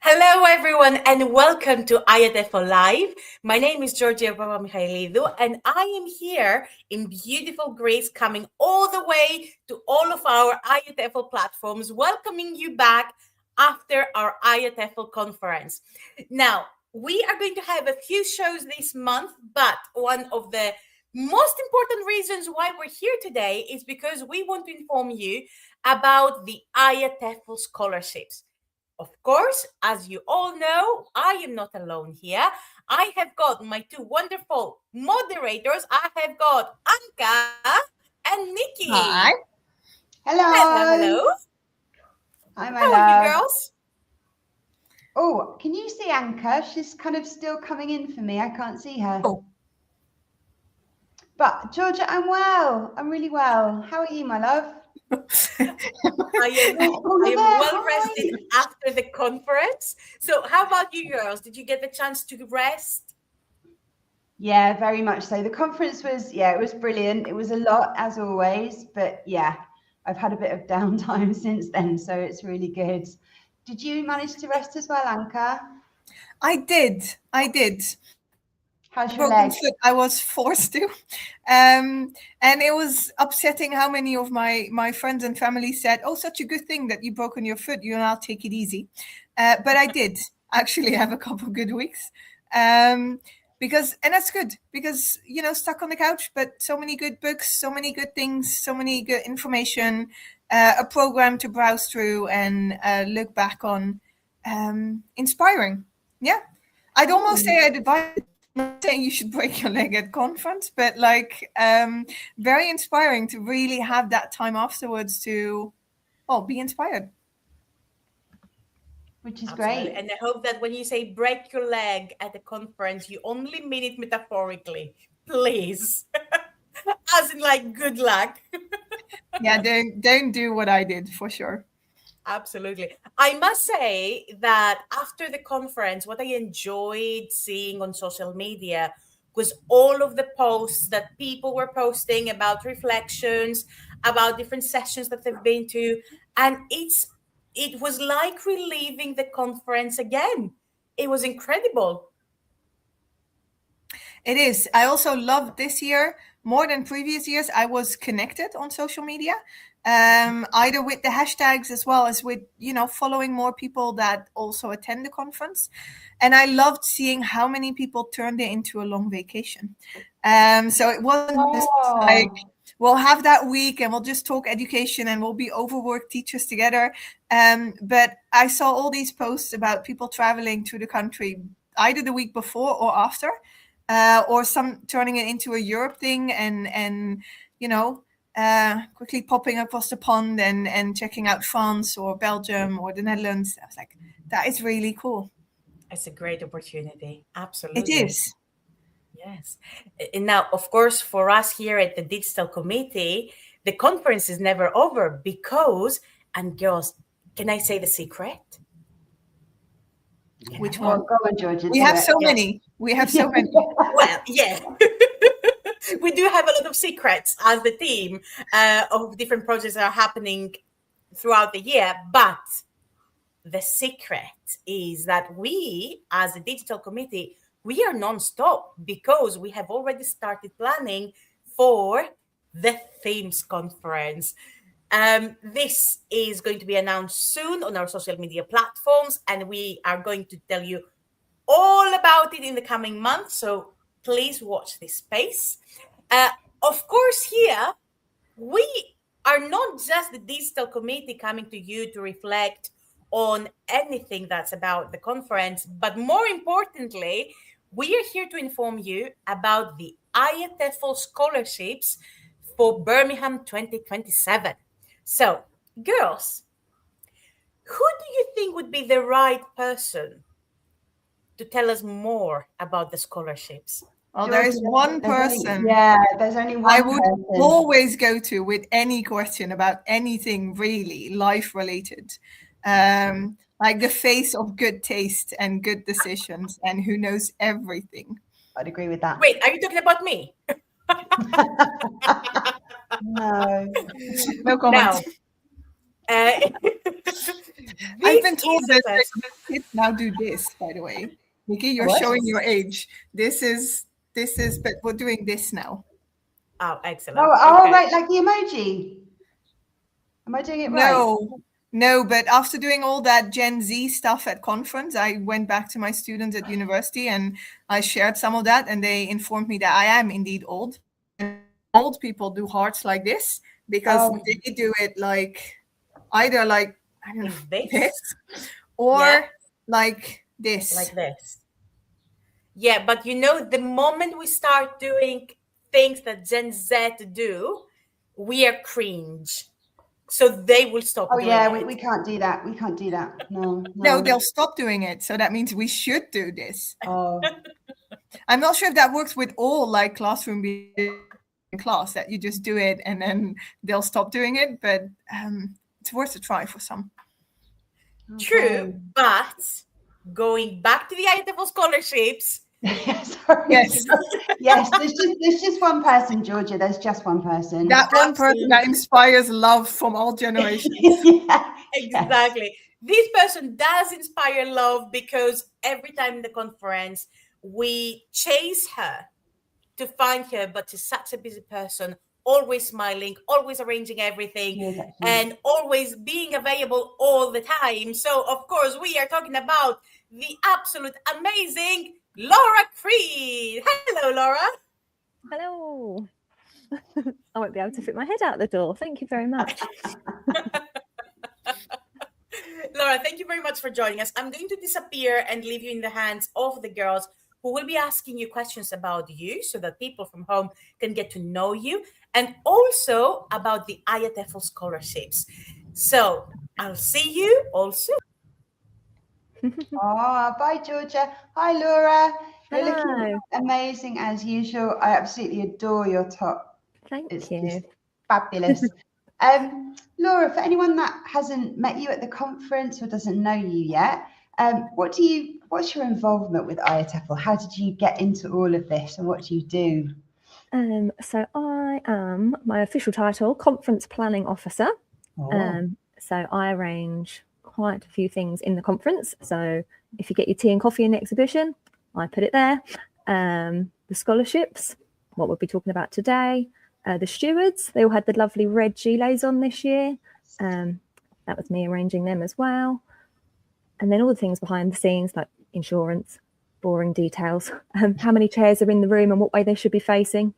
Hello, everyone, and welcome to IATEFL Live. My name is Georgia Papamichailidou, and I am here in beautiful Greece, coming all the way to all of our IATEFL platforms, welcoming you back after our IATEFL conference. Now, we are going to have a few shows this month, but one of the most important reasons why we're here today is because we want to inform you about the IATEFL scholarships. Of course, as you all know, I am not alone here. I have got my two wonderful moderators. I have got Anka and Nikki. Hi. Hello. Hi, my How love. are you girls? Oh, can you see Anka? She's kind of still coming in for me. I can't see her. Oh. But Georgia, I'm well. I'm really well. How are you, my love? I am well rested after the conference. So how about you girls? Did you get the chance to rest? Yeah, very much so. The conference was, it was brilliant. It was a lot as always, but yeah, I've had a bit of downtime since then, so it's really good. Did you manage to rest as well, Anka? I did. How's your leg? Foot, I was forced to. And it was upsetting how many of my friends and family said, oh, such a good thing that you've broken your foot. You now take it easy. But I did actually have a couple of good weeks. And that's good because, stuck on the couch, but so many good books, so many good things, so many good information, a program to browse through and look back on. Inspiring. Yeah. I'd almost say I'd advise, not saying you should break your leg at conference, but very inspiring to really have that time afterwards to, be inspired. Which is Absolutely. great. And I hope that when you say break your leg at a conference, you only mean it metaphorically, please. As in good luck. Yeah, don't do what I did for sure. Absolutely. I must say that after the conference, what I enjoyed seeing on social media was all of the posts that people were posting about reflections, about different sessions that they've been to. And it was like reliving the conference again. It was incredible. It is. I also loved this year more than previous years. I was connected on social media. Either with the hashtags as well as with, following more people that also attend the conference. And I loved seeing how many people turned it into a long vacation. So it wasn't just like, we'll have that week and we'll just talk education and we'll be overworked teachers together. But I saw all these posts about people traveling to the country either the week before or after, or some turning it into a Europe thing and quickly popping across the pond and checking out France or Belgium or the Netherlands. I was like, that is really cool. It's a great opportunity. Absolutely. It is. Yes. And now, of course, for us here at the Digital Committee, the conference is never over because, and girls, can I say the secret? Yeah. Which one? Go on, Georgia. We have so many. We have so many. Well, yeah. We do have a lot of secrets as the team of different projects that are happening throughout the year. But the secret is that we, as a digital committee, we are non-stop because we have already started planning for the Themes Conference. This is going to be announced soon on our social media platforms, and we are going to tell you all about it in the coming months. So please watch this space. Of course, here, we are not just the digital committee coming to you to reflect on anything that's about the conference, but more importantly, we are here to inform you about the IATEFL scholarships for Birmingham 2027. So, girls, think would be the right person to tell us more about the scholarships? Well, there is one person there's only one I would person. always go to with any question about anything really life related. Like the face of good taste and good decisions and who knows everything. I'd agree with that. Wait, are you talking about me? No. No comment. I've been told that kids now do this, by the way. Nikki, you're showing your age. This is, but we're doing this now. Oh, excellent. Oh, right, like the emoji. Am I doing it right? No, but after doing all that Gen Z stuff at conference, I went back to my students at university and I shared some of that, and they informed me that I am indeed old. And old people do hearts like this because they do it like either like, I don't know, this or like this. Like this. Yeah, but you know, the moment we start doing things that Gen Z do, we are cringe. So they will stop doing it. We can't do that. We can't do that. No. No, they'll stop doing it. So that means we should do this. Oh. I'm not sure if that works with all like classroom class, that you just do it and then they'll stop doing it. But it's worth a try for some. True, but going back to the IATEFL scholarships. Yes. Yes, there's just one person, Georgia. There's just one person. That one person that inspires love from all generations. Exactly. This person does inspire love because every time in the conference, we chase her to find her, but she's such a busy person, always smiling, always arranging everything, and always being available all the time. So, of course, we are talking about the absolute amazing Laura Creed. Hello, Laura. Hello. I won't be able to fit my head out the door. Thank you very much. Laura, thank you very much for joining us. I'm going to disappear and leave you in the hands of the girls who will be asking you questions about you so that people from home can get to know you, and also about the IATEFL scholarships. So I'll see you all soon. Bye, Georgia. Hi, Laura. You're Hello. looking amazing as usual. I absolutely adore your top. Thank you. Just fabulous. Laura, for anyone that hasn't met you at the conference or doesn't know you yet, what's your involvement with IATEFL? How did you get into all of this, and what do you do? So I am, my official title, Conference Planning Officer. So I arrange quite a few things in the conference. So if you get your tea and coffee in the exhibition, I put it there. The scholarships, what we'll be talking about today. The stewards, they all had the lovely red gilets on this year. That was me arranging them as well. And then all the things behind the scenes, like insurance, boring details, how many chairs are in the room and what way they should be facing,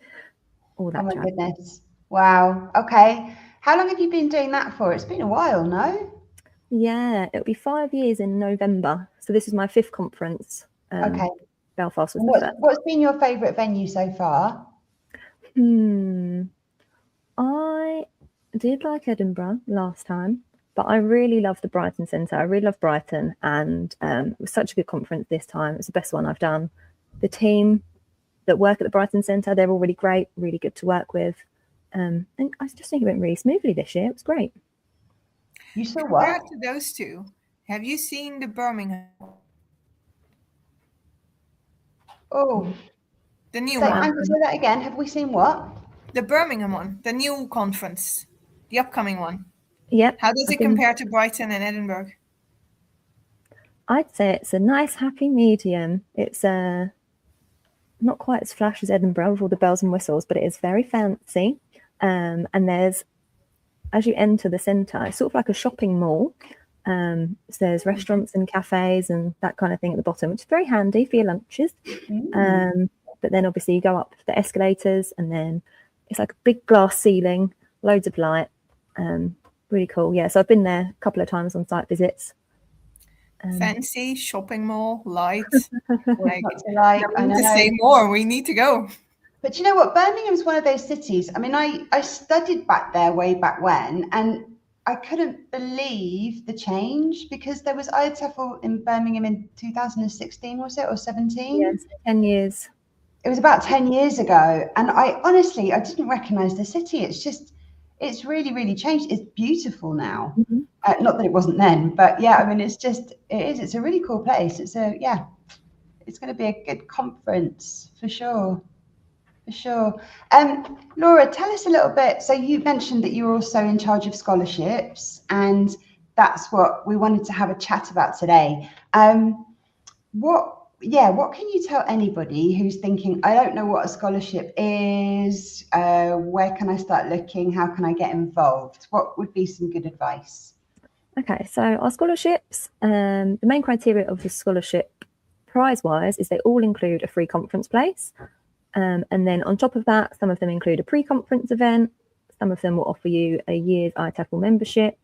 all that. Oh my goodness. Wow. Okay. How long have you been doing that for? It's been a while, no? Yeah, it'll be 5 years in November. So this is my 5th conference. Okay. Belfast was the first. What's been your favourite venue so far? I did like Edinburgh last time, but I really love the Brighton Centre. I really love Brighton, and it was such a good conference this time. It was the best one I've done. The team that work at the Brighton Centre, they're all really great, really good to work with. And I just think it went really smoothly this year. It was great. You saw what? Compared to those two, have you seen the Birmingham? Oh, the new one. Say that again. Have we seen what? The Birmingham one, the new conference, the upcoming one. Yep. How does it compare to Brighton and Edinburgh? I'd say it's a nice, happy medium. It's not quite as flash as Edinburgh with all the bells and whistles, but it is very fancy. And there's, as you enter the centre, it's sort of like a shopping mall. So there's restaurants and cafes and that kind of thing at the bottom, which is very handy for your lunches. But then obviously you go up the escalators, and then it's like a big glass ceiling, loads of light. Really cool. Yeah, so I've been there a couple of times on site visits. Fancy shopping mall, light. I to say more, we need to go. But you know what? Birmingham's one of those cities. I mean, I studied back there way back when, and I couldn't believe the change, because there was IATEFL in Birmingham in 2016, was it, or 17? Yes, 10 years. It was about 10 years ago, and I didn't recognize the city. It's really, really changed. It's beautiful now. Mm-hmm. Not that it wasn't then, but yeah, I mean, it's a really cool place. It's going to be a good conference for sure. For sure. Laura, tell us a little bit. So you mentioned that you're also in charge of scholarships, and that's what we wanted to have a chat about today. What can you tell anybody who's thinking, I don't know what a scholarship is, where can I start looking, how can I get involved? What would be some good advice? Okay, so our scholarships, the main criteria of the scholarship prize-wise is they all include a free conference place. And then on top of that, some of them include a pre-conference event. Some of them will offer you a year's IATEFL membership.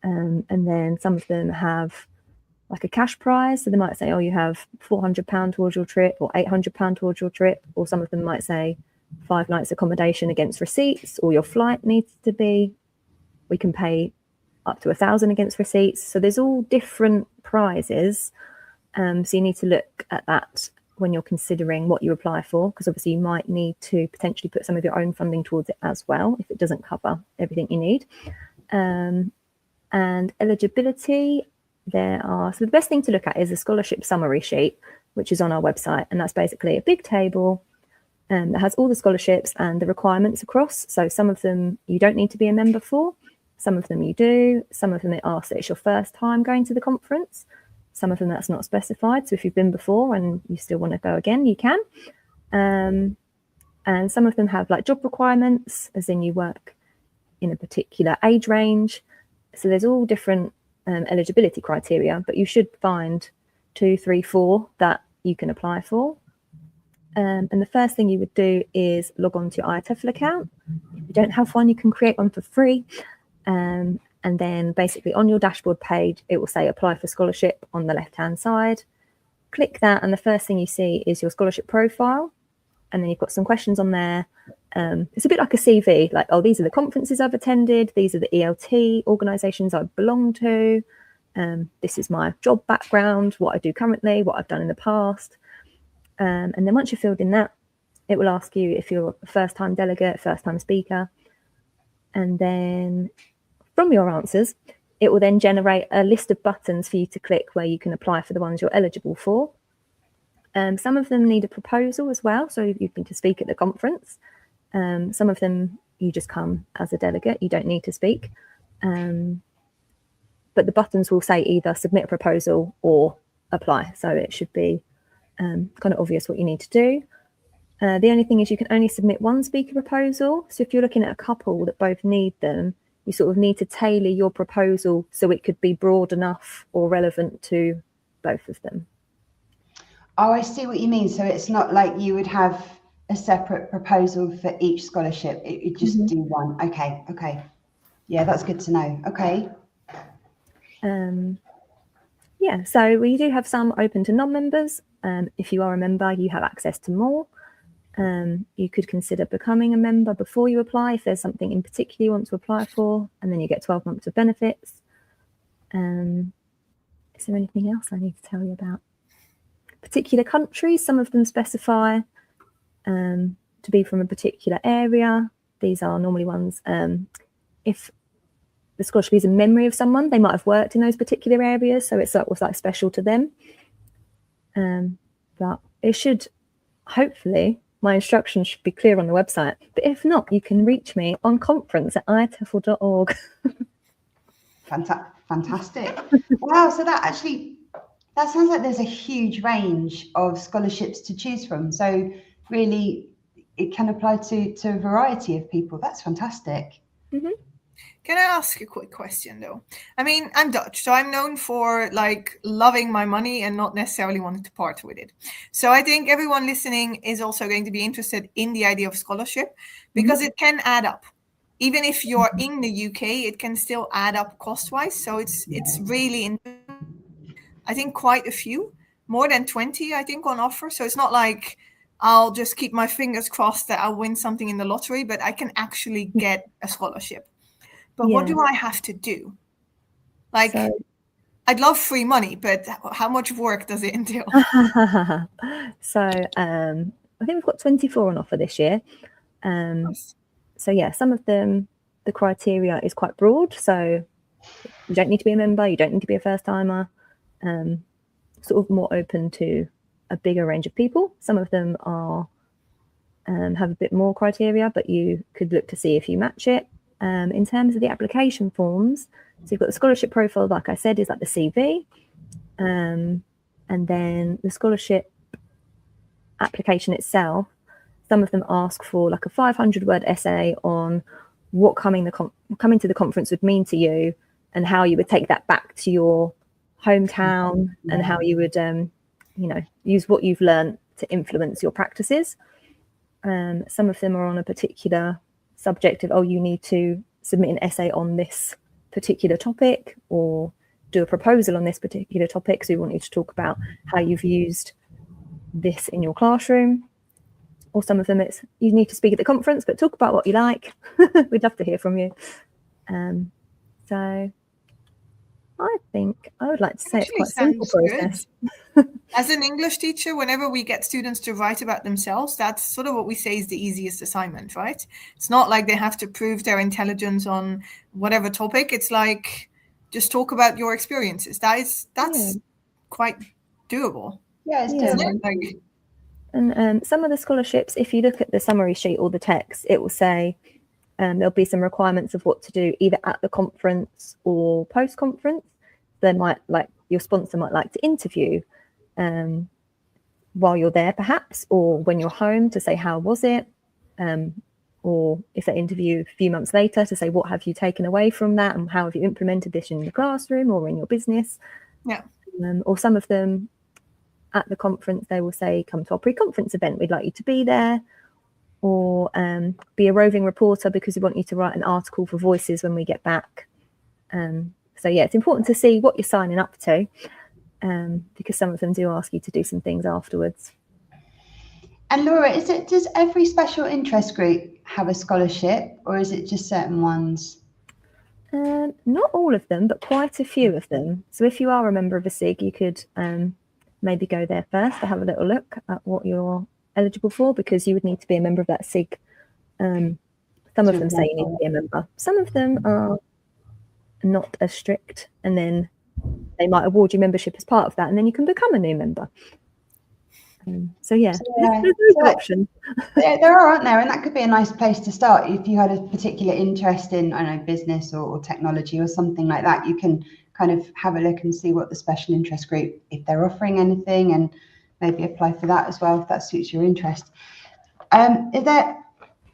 And then some of them have like a cash prize. So they might say, oh, you have £400 towards your trip or £800 towards your trip. Or some of them might say 5 nights accommodation against receipts, or your flight needs to be, we can pay up to 1,000 against receipts. So there's all different prizes. So you need to look at that when you're considering what you apply for, because obviously you might need to potentially put some of your own funding towards it as well if it doesn't cover everything you need. And eligibility, so the best thing to look at is a scholarship summary sheet, which is on our website, and that's basically a big table that has all the scholarships and the requirements across. So some of them you don't need to be a member for, some of them you do, some of them it asks that it's your first time going to the conference. Some of them that's not specified. So if you've been before and you still want to go again, you can. And some of them have like job requirements, as in you work in a particular age range. So there's all different eligibility criteria, but you should find 2, 3, 4 that you can apply for. And the first thing you would do is log on to your IATEFL account. If you don't have one, you can create one for free. And then basically on your dashboard page, it will say apply for scholarship on the left-hand side. Click that, and the first thing you see is your scholarship profile. And then you've got some questions on there. It's a bit like a CV, like, oh, these are the conferences I've attended. These are the ELT organisations I belong to. This is my job background, what I do currently, what I've done in the past. And then once you've filled in that, it will ask you if you're a first-time delegate, first-time speaker. And then from your answers, it will then generate a list of buttons for you to click where you can apply for the ones you're eligible for. Some of them need a proposal as well, so you need to speak at the conference. Some of them you just come as a delegate, you don't need to speak. But the buttons will say either submit a proposal or apply, so it should be kind of obvious what you need to do. The only thing is you can only submit one speaker proposal. So if you're looking at a couple that both need them, you sort of need to tailor your proposal so it could be broad enough or relevant to both of them. Oh, I see what you mean. So it's not like you would have a separate proposal for each scholarship. You just do one. Okay. Yeah, that's good to know. Okay. Yeah, so we do have some open to non-members. If you are a member, you have access to more. You could consider becoming a member before you apply if there's something in particular you want to apply for, and then you get 12 months of benefits. Is there anything else I need to tell you about? Particular countries, some of them specify to be from a particular area. These are normally ones, if the scholarship is in memory of someone, they might have worked in those particular areas, so it's like special to them. But it should, hopefully, my instructions should be clear on the website. But if not, you can reach me on conference@iatefl.org. Fantastic. Wow, so that sounds like there's a huge range of scholarships to choose from. So really, it can apply to a variety of people. That's fantastic. Mm-hmm. Can I ask a quick question though? I mean, I'm Dutch, so I'm known for like loving my money and not necessarily wanting to part with it. So I think everyone listening is also going to be interested in the idea of scholarship because it can add up. Even if you're in the UK, it can still add up cost-wise. So it's really, I think, quite a few, more than 20, I think, on offer. So it's not like I'll just keep my fingers crossed that I'll win something in the lottery, but I can actually get a scholarship. but what Yeah. do I have to do? Like, So- I'd love free money, but how much work does it entail? So I think we've got 24 on offer this year. So yeah, some of them, the criteria is quite broad. So you don't need to be a member, you don't need to be a first timer, sort of more open to a bigger range of people. Some of them are have a bit more criteria, but you could look to see if you match it. In terms of the application forms, so you've got the scholarship profile, like I said, is like the CV. And then the scholarship application itself, some of them ask for like a 500-word essay on what coming to the conference would mean to you and how you would take that back to your hometown and how you would, use what you've learned to influence your practices. Some of them are on a particular subject of, you need to submit an essay on this particular topic or do a proposal on this particular topic. So we want you to talk about how you've used this in your classroom. Or some of them it's you need to speak at the conference, but talk about what you like. We'd love to hear from you. So I think I would like to say it's quite a simple process. As an English teacher, whenever we get students to write about themselves, that's sort of what we say is the easiest assignment, right? It's not like they have to prove their intelligence on whatever topic. It's like, just talk about your experiences. That's quite doable. Yeah, it's doable. And some of the scholarships, if you look at the summary sheet or the text, it will say there'll be some requirements of what to do either at the conference or post-conference. They might your sponsor might like to interview while you're there perhaps, or when you're home to say how was it, or if they interview a few months later to say what have you taken away from that and how have you implemented this in the classroom or in your business. Or some of them at the conference they will say come to our pre-conference event, we'd like you to be there, or be a roving reporter because we want you to write an article for Voices when we get back. So yeah, it's important to see what you're signing up to, because some of them do ask you to do some things afterwards. And Laura, does every special interest group have a scholarship, or is it just certain ones? Not all of them, but quite a few of them. So if you are a member of a SIG, you could maybe go there first to have a little look at what you're eligible for, because you would need to be a member of that SIG. Some of them say you need to be a member. Some of them are not as strict, and then they might award you membership as part of that, and then you can become a new member. So yeah, there's options. There are, aren't there? And that could be a nice place to start if you had a particular interest in, I don't know, business or technology or something like that. You can kind of have a look and see what the special interest group, if they're offering anything, and maybe apply for that as well if that suits your interest.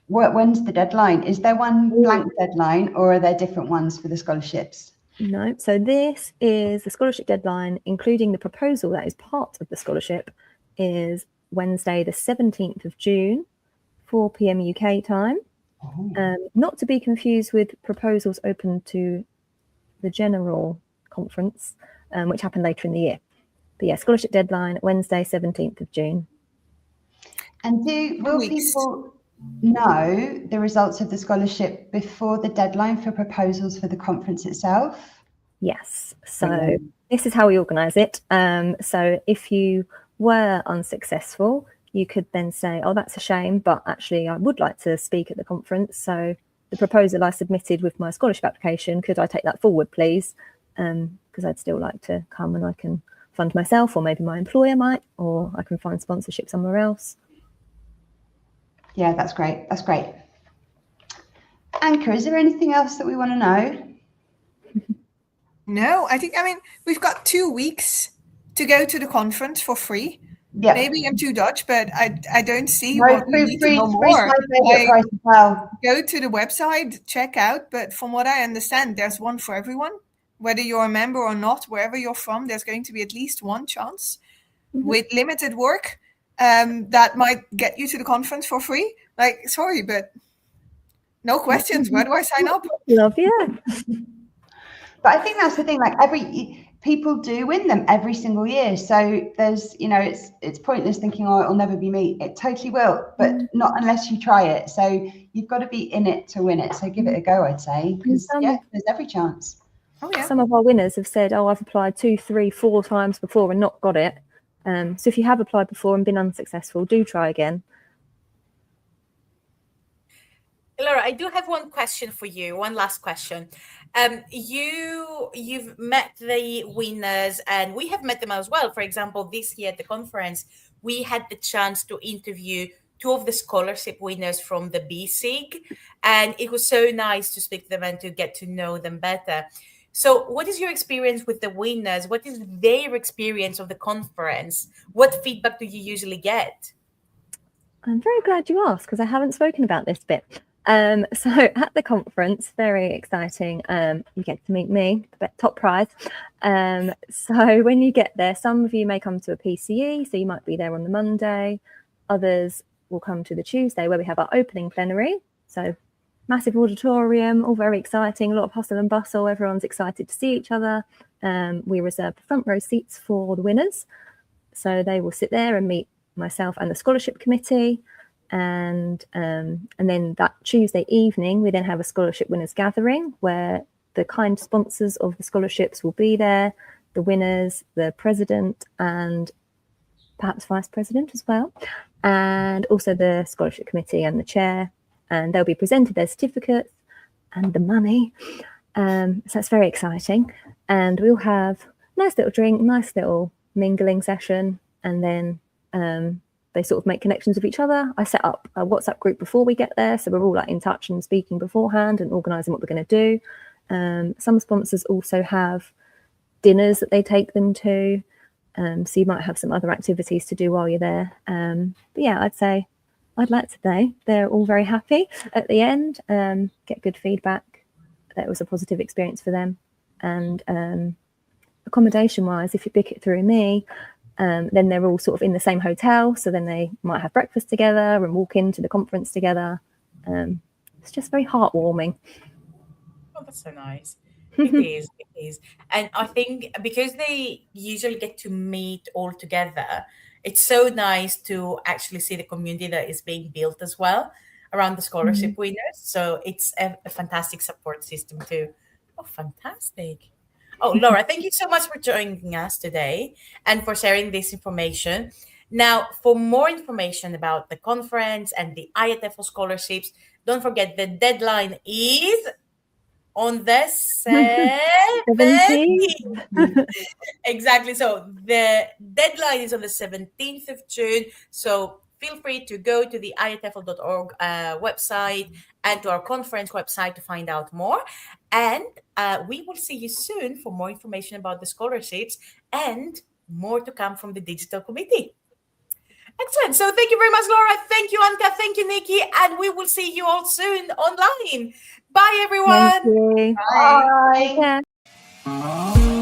When's the deadline? Is there one blank deadline, or are there different ones for the scholarships? No, so this is the scholarship deadline, including the proposal that is part of the scholarship, is Wednesday the 17th of June, 4 p.m. UK time. Not to be confused with proposals open to the general conference, which happened later in the year. But yeah, scholarship deadline, Wednesday 17th of June. And will people know the results of the scholarship before the deadline for proposals for the conference itself? Yes, so this is how we organise it. So if you were unsuccessful, you could then say, that's a shame, but actually I would like to speak at the conference. So the proposal I submitted with my scholarship application, could I take that forward, please? Because I'd still like to come, and I can fund myself, or maybe my employer might, or I can find sponsorship somewhere else. Yeah, that's great. That's great. Anka, is there anything else that we want to know? No, I mean, we've got 2 weeks to go to the conference for free. Yeah. Maybe I'm too Dutch, but I don't see No, what we need to know more. My favorite price as well. Go to the website, check out. But from what I understand, there's one for everyone. Whether you're a member or not, wherever you're from, there's going to be at least one chance with limited work that might get you to the conference for free. Like, sorry, but no questions. Where do I sign up? Love, yeah. But I think that's the thing, like people do win them every single year. So there's, it's pointless thinking, oh, it'll never be me. It totally will, but not unless you try it. So you've got to be in it to win it. So give it a go, I'd say, because there's every chance. Oh, yeah. Some of our winners have said, oh, I've applied 2, 3, 4 times before and not got it. So if you have applied before and been unsuccessful, do try again. Laura, I do have one question for you. One last question. You've met the winners, and we have met them as well. For example, this year at the conference, we had the chance to interview 2 of the scholarship winners from the BSIG, and it was so nice to speak to them and to get to know them better. So what is your experience with the winners? What is their experience of the conference? What feedback do you usually get? I'm very glad you asked, because I haven't spoken about this bit. So at the conference, very exciting. You get to meet me, the top prize. So when you get there, some of you may come to a PCE, so you might be there on the Monday. Others will come to the Tuesday, where we have our opening plenary. So massive auditorium, all very exciting, a lot of hustle and bustle. Everyone's excited to see each other. We reserve the front row seats for the winners. So they will sit there and meet myself and the scholarship committee. And then that Tuesday evening, we then have a scholarship winners gathering where the kind sponsors of the scholarships will be there, the winners, the president, and perhaps vice president as well, and also the scholarship committee and the chair. And they'll be presented their certificates and the money. So it's very exciting. And we'll have a nice little drink, nice little mingling session, and then they sort of make connections with each other. I set up a WhatsApp group before we get there, so we're all like in touch and speaking beforehand and organising what we're going to do. Some sponsors also have dinners that they take them to, so you might have some other activities to do while you're there. But yeah, I'd like to say they're all very happy at the end, get good feedback that it was a positive experience for them. And accommodation wise, if you pick it through me, then they're all sort of in the same hotel, so then they might have breakfast together and walk into the conference together. It's just very heartwarming. Oh, that's so nice. It is. And I think because they usually get to meet all together, it's so nice to actually see the community that is being built as well around the scholarship winners. So it's a fantastic support system too. Oh, fantastic. Oh, Laura, thank you so much for joining us today and for sharing this information. Now, for more information about the conference and the IATEFL scholarships, don't forget the deadline is on the 17th. Exactly. So the deadline is on the 17th of June. So feel free to go to the iatefl.org website and to our conference website to find out more. And we will see you soon for more information about the scholarships and more to come from the digital committee. Excellent. So thank you very much, Laura. Thank you, Anka. Thank you, Nikki. And we will see you all soon online. Bye, everyone. Thank you. Bye. Yeah.